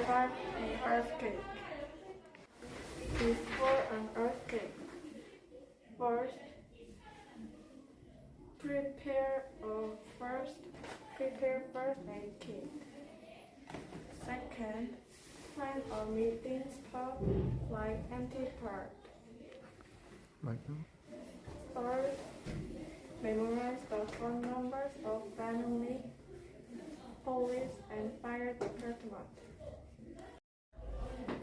survive an earthquake. Before an earthquake, first, prepare first aid kit. Second, find a meeting spot like empty park. Third, memorize the phone numbers of family, police, and fire department.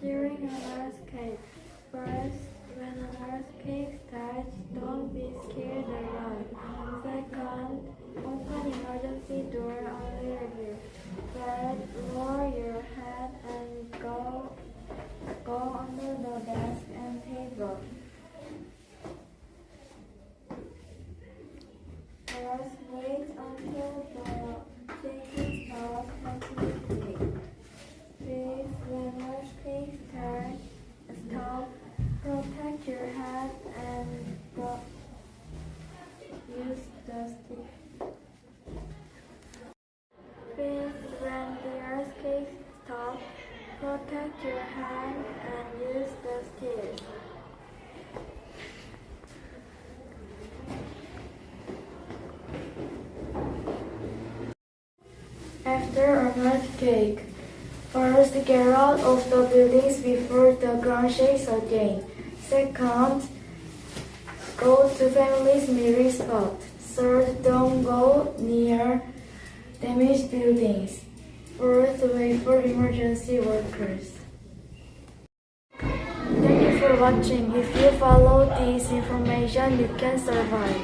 During an earthquake, first, when an earthquake starts, don't be scared or run. Second, open emergency door only if you. Third, lower your head and go under the desk and table. Fourth, wait until the shaking stops completely. Fifth, when earthquake stop, protect your head and use the stick. Fifth, when the earthquake stops, protect your hand and use the stick. After an earthquake, first, get out of the buildings before the ground shakes again. Second, go to family's meeting spot. Third, don't go near damaged buildings. Fourth, wait for emergency workers. Thank you for watching. If you follow this information, you can survive.